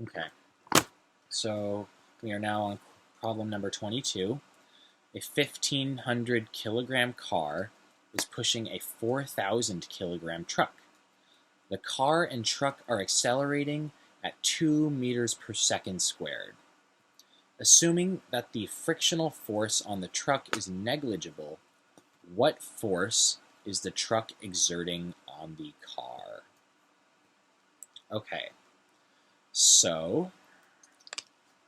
Okay, so we are now on problem number 22. A 1,500 kilogram car is pushing a 4,000 kilogram truck. The car and truck are accelerating at 2 meters per second squared. Assuming that the frictional force on the truck is negligible, what force is the truck exerting on the car? Okay, so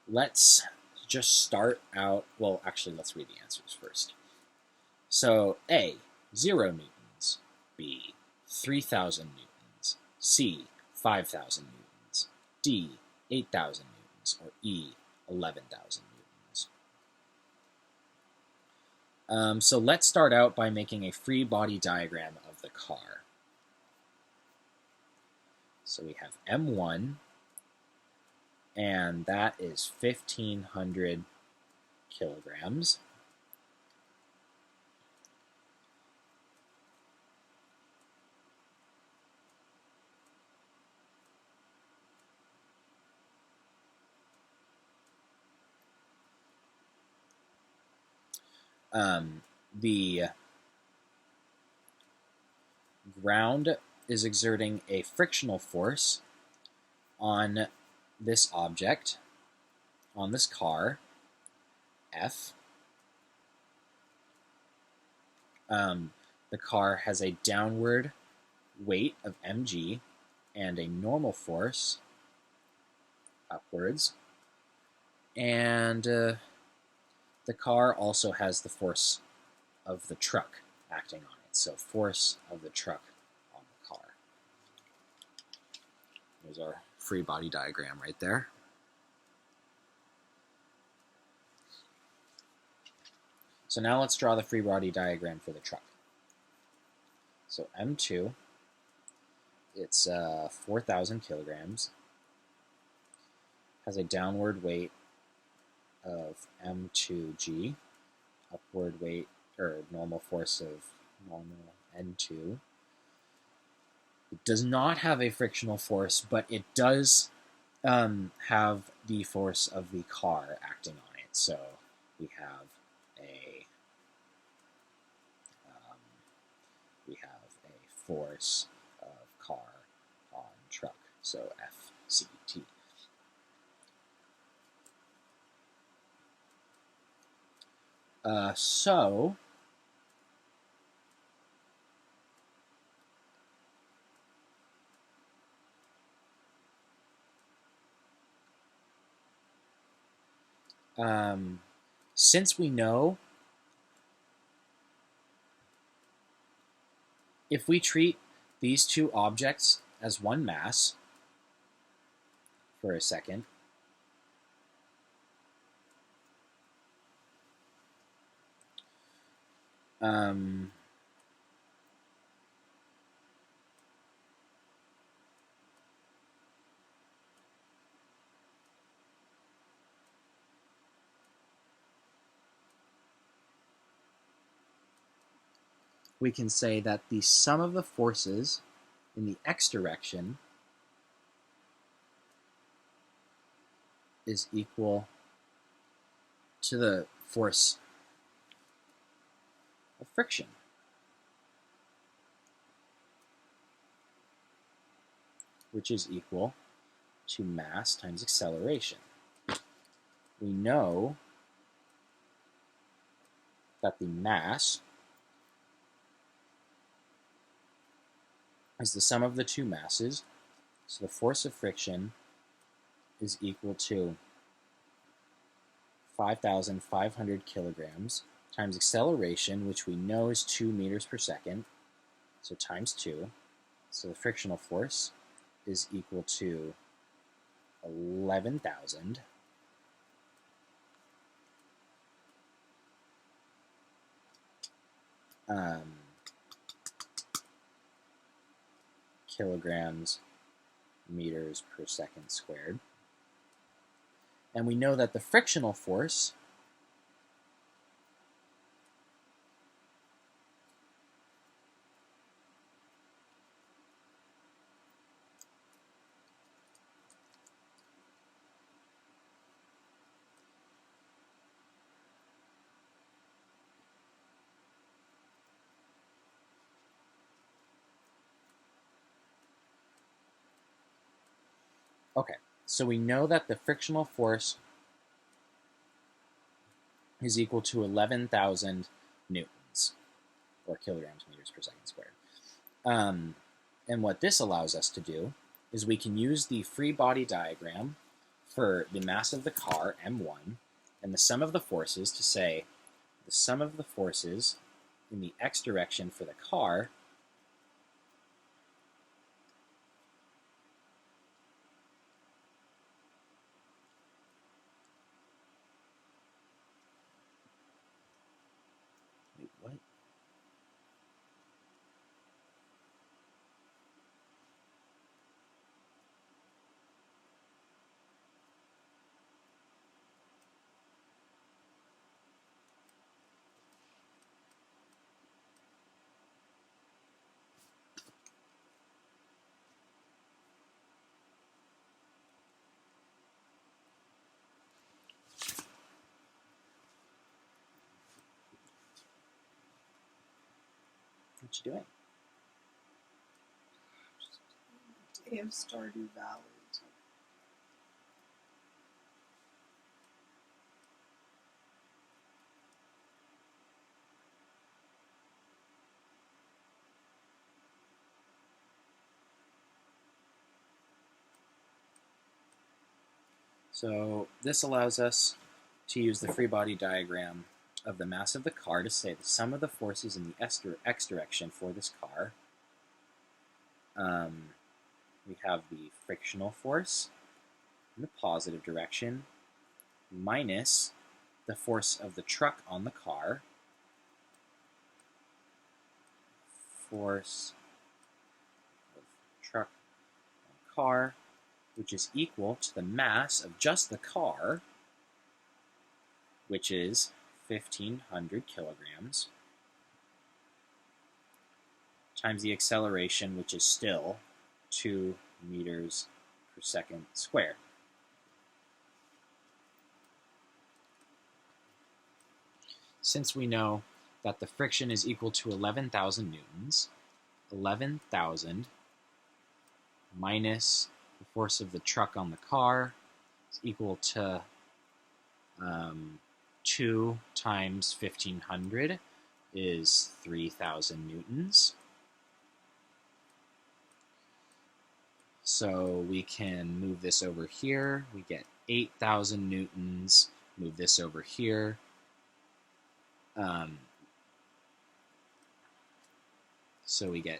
let's just start out. Well, actually, let's read the answers first. So, A, 0 newtons. B, 3,000 newtons. C, 5,000 newtons. D, 8,000 newtons. Or E, 11,000 newtons. So let's start out by making a free body diagram of the car. So we have M1, and that is 1,500 kilograms. The ground is exerting a frictional force on this object, on this car, F. The car has a downward weight of mg and a normal force upwards. And the car also has the force of the truck acting on it. So force of the truck on the car. There's our free body diagram right there. So now let's draw the free body diagram for the truck. So M2, it's 4,000 kilograms, has a downward weight of M2G, upward weight or normal force of normal N2. It does not have a frictional force, but it does have the force of the car acting on it. So we have a force of car on truck. So FCT. So since we know if we treat these two objects as one mass for a second, we can say that the sum of the forces in the x direction is equal to the force of friction. Which is equal to mass times acceleration. We know that the mass is the sum of the two masses, so the force of friction is equal to 5,500 kilograms times acceleration, which we know is 2 meters per second, so times 2. So the frictional force is equal to 11,000 kilograms meters per second squared. And we know that the frictional force Okay, so we know that the frictional force is equal to 11,000 newtons, or kilograms meters per second squared. And what this allows us to do is we can use the free body diagram for the mass of the car, m1, and the sum of the forces to say the sum of the forces in the x direction for the car wait, what? What you doing? Day of Stardew Valley. So this allows us to use the free body diagram of the mass of the car to say the sum of the forces in the x direction for this car. We have the frictional force in the positive direction minus the force of the truck on the car, force of truck on car, which is equal to the mass of just the car, which is 1,500 kilograms, times the acceleration, which is still 2 meters per second squared. Since we know that the friction is equal to 11,000 newtons, 11,000 minus the force of the truck on the car is equal to 2 times 1,500 is 3,000 newtons. So we can move this over here. We get 8,000 newtons. Move this over here. So we get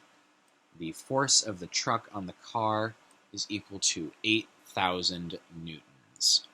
the force of the truck on the car is equal to 8,000 newtons.